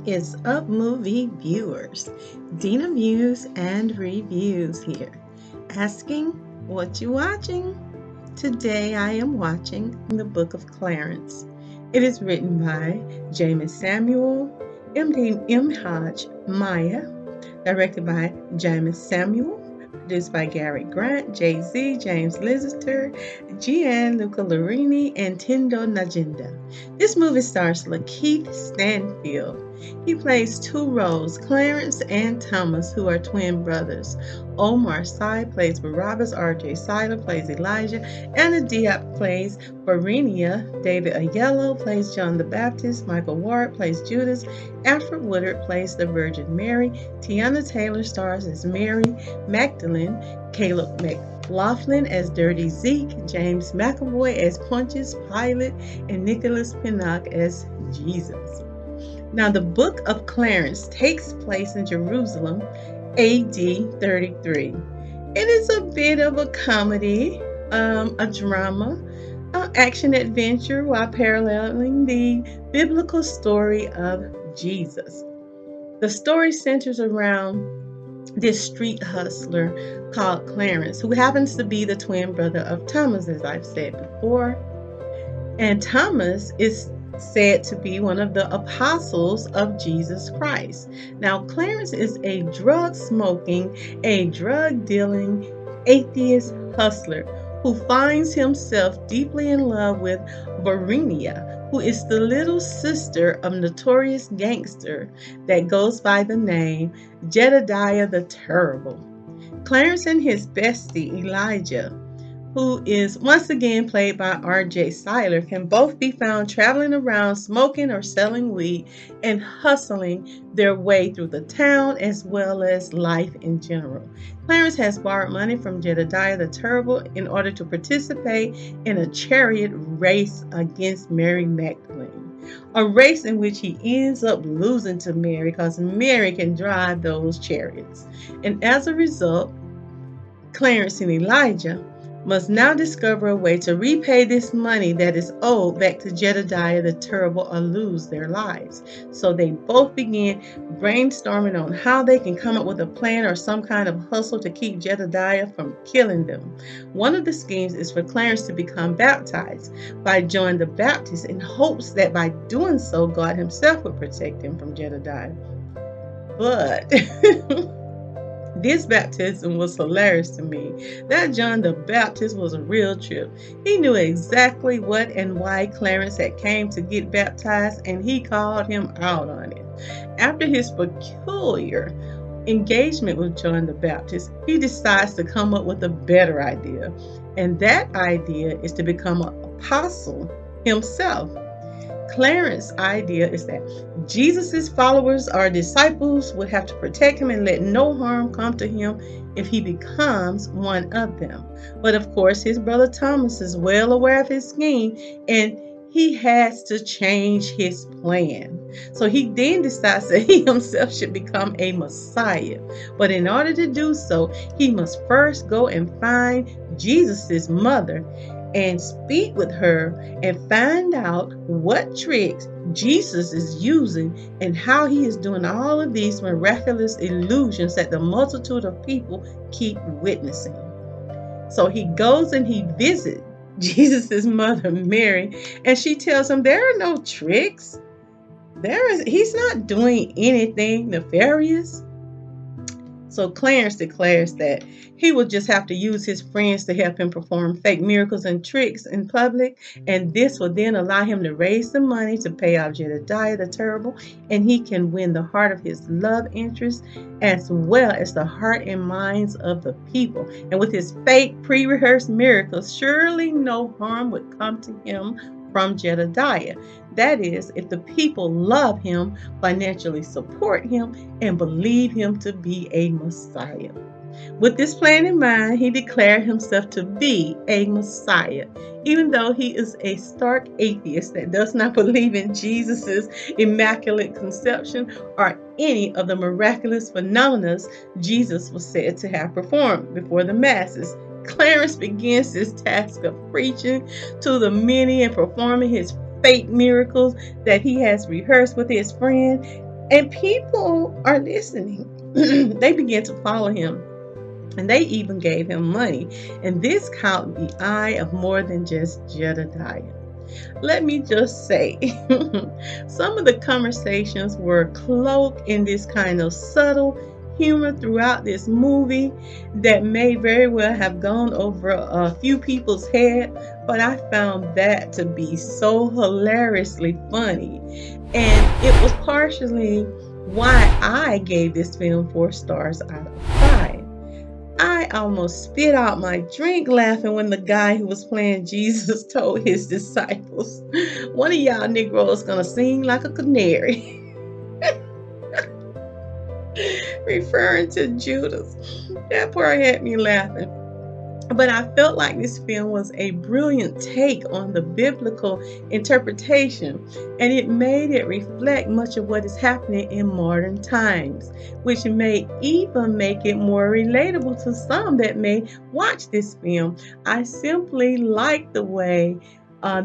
Is up, movie viewers? Dena Views and Reviews here, asking what you watching. Today I am watching the Book of Clarence. It is written by James Samuel, M. Hodge Maya, directed by James Samuel, produced by Gary Grant, Jay-Z, James Lister, Gianluca Larini, and Tendo Najinda. This movie stars Lakeith Stanfield. He plays two roles, Clarence and Thomas, who are twin brothers. Omar Sy plays Barabbas, R.J. Seiler plays Elijah, Anna Diop plays Barinia, David Aiello plays John the Baptist, Michael Ward plays Judas, Alfred Woodard plays the Virgin Mary, Tiana Taylor stars as Mary Magdalene, Caleb McLaughlin as Dirty Zeke, James McAvoy as Pontius Pilate, and Nicholas Pinnock as Jesus. Now, the Book of Clarence takes place in Jerusalem, AD 33. It is a bit of a comedy, a drama, action adventure while paralleling the biblical story of Jesus. The story centers around this street hustler called Clarence, who happens to be the twin brother of Thomas, as I've said before. And Thomas is said to be one of the apostles of Jesus Christ. Now, Clarence is a drug smoking, a drug dealing, atheist hustler who finds himself deeply in love with Varinia, who is the little sister of notorious gangster that goes by the name Jedediah the Terrible. Clarence and his bestie Elijah, who is once again played by R.J. Seiler, can both be found traveling around smoking or selling weed and hustling their way through the town as well as life in general. Clarence has borrowed money from Jedediah the Terrible in order to participate in a chariot race against Mary Magdalene, a race in which he ends up losing to Mary because Mary can drive those chariots. And as a result, Clarence and Elijah must now discover a way to repay this money that is owed back to Jedediah the Terrible or lose their lives. So they both begin brainstorming on how they can come up with a plan or some kind of hustle to keep Jedediah from killing them. One of the schemes is for Clarence to become baptized by John the Baptist in hopes that by doing so, God himself would protect him from Jedediah. But this baptism was hilarious to me. That John the Baptist was a real trip. He knew exactly what and why Clarence had came to get baptized, and he called him out on it. After his peculiar engagement with John the Baptist, he decides to come up with a better idea. And that idea is to become an apostle himself. Clarence's idea is that Jesus' followers or disciples would have to protect him and let no harm come to him if he becomes one of them. But of course, his brother Thomas is well aware of his scheme and he has to change his plan. So he then decides that he himself should become a Messiah. But in order to do so, he must first go and find Jesus' mother and speak with her and find out what tricks Jesus is using and how he is doing all of these miraculous illusions that the multitude of people keep witnessing. So he goes and he visits Jesus' mother, Mary, and she tells him there are no tricks. He's not doing anything nefarious. So Clarence declares that he will just have to use his friends to help him perform fake miracles and tricks in public, and this will then allow him to raise the money to pay off Jedediah the Terrible, and he can win the heart of his love interest as well as the heart and minds of the people. And with his fake pre-rehearsed miracles, surely no harm would come to him from Jedediah. That is, if the people love him, financially support him, and believe him to be a Messiah. With this plan in mind, he declared himself to be a Messiah, even though he is a stark atheist that does not believe in Jesus' immaculate conception or any of the miraculous phenomena Jesus was said to have performed before the masses. Clarence begins his task of preaching to the many and performing his fake miracles that he has rehearsed with his friend. And people are listening. They began to follow him, and they even gave him money. And this caught the eye of more than just Jedediah. Let me just say, some of the conversations were cloaked in this kind of subtle humor throughout this movie that may very well have gone over a few people's head, but I found that to be so hilariously funny. And it was partially why I gave this film 4 stars out of 5. I almost spit out my drink laughing when the guy who was playing Jesus told his disciples, "One of y'all Negroes gonna sing like a canary," referring to Judas. That part had me laughing. But I felt like this film was a brilliant take on the biblical interpretation, and it made it reflect much of what is happening in modern times, which may even make it more relatable to some that may watch this film. I simply like the way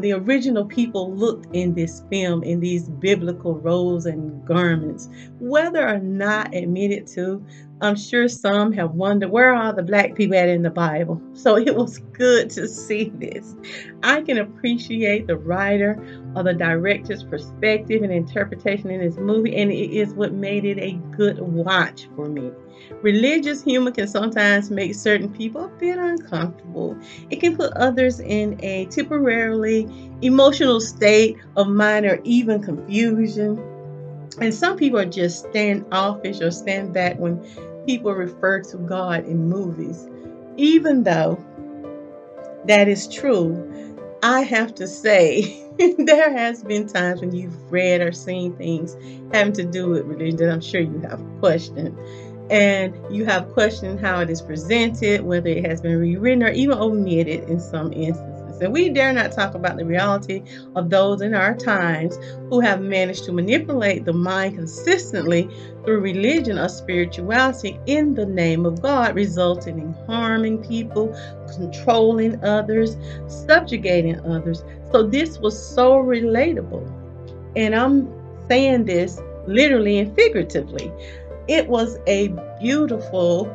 the original people looked in this film in these biblical robes and garments. Whether or not admitted to, I'm sure some have wondered where are the black people at in the Bible. So it was good to see this. I can appreciate the writer or the director's perspective and interpretation in this movie, and it is what made it a good watch for me. Religious humor can sometimes make certain people a bit uncomfortable. It can put others in a temporarily emotional state of mind or even confusion. And some people are just standoffish or stand back when people refer to God in movies. Even though that is true, I have to say, there has been times when you've read or seen things having to do with religion that I'm sure you have questioned. And you have questioned how it is presented, whether it has been rewritten or even omitted in some instances. And we dare not talk about the reality of those in our times who have managed to manipulate the mind consistently through religion or spirituality in the name of God, resulting in harming people, controlling others, subjugating others. So this was so relatable. And I'm saying this literally and figuratively. It was a beautiful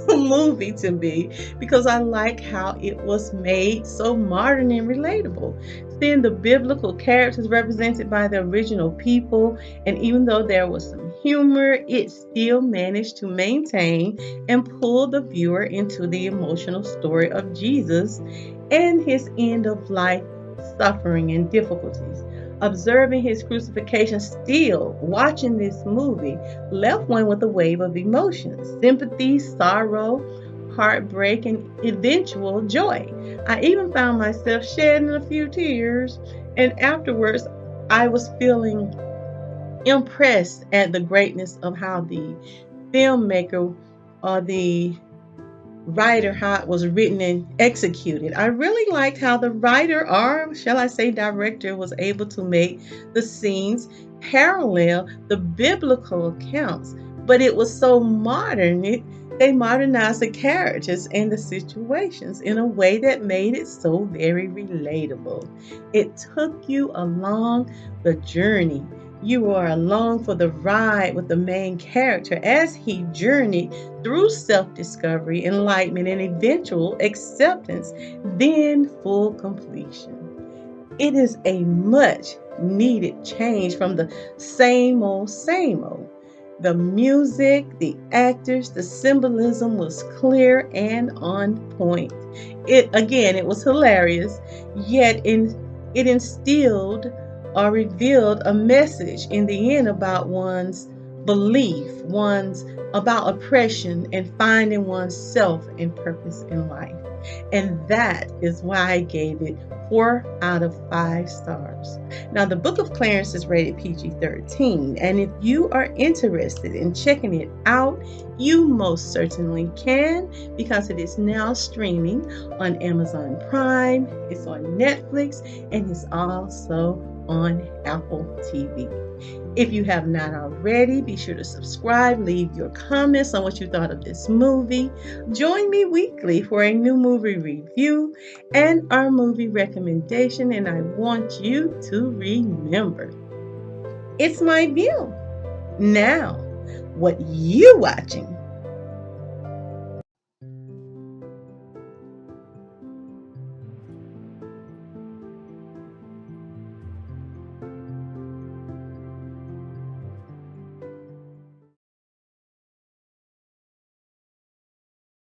movie to me because I like how it was made so modern and relatable. Seeing the biblical characters represented by the original people, and even though there was some humor, it still managed to maintain and pull the viewer into the emotional story of Jesus and his end of life suffering and difficulties. Observing his crucifixion, still watching this movie, left one with a wave of emotions: sympathy, sorrow, heartbreak, and eventual joy. I even found myself shedding a few tears, and afterwards, I was feeling impressed at the greatness of how the filmmaker or the writer, how it was written and executed. I really liked how the writer, or shall I say director, was able to make the scenes parallel the biblical accounts, but it was so modern. They modernized the characters and the situations in a way that made it so very relatable. It took you along the journey. You were along for the ride with the main character as he journeyed through self discovery, enlightenment, and eventual acceptance, then full completion. It is a much needed change from the same old, same old. The music, the actors, the symbolism was clear and on point. It was hilarious, yet it instilled or revealed a message in the end about one's belief, one's about oppression and finding oneself and purpose in life. And that is why I gave it 4 out of 5 stars. Now, the Book of Clarence is rated PG-13, and if you are interested in checking it out, you most certainly can, because it is now streaming on Amazon Prime, it's on Netflix, and it's also on Apple TV. If you have not already, be sure to subscribe, leave your comments on what you thought of this movie. Join me weekly for a new movie review and our movie recommendation. And I want you to remember, it's my view, Now, what you watching?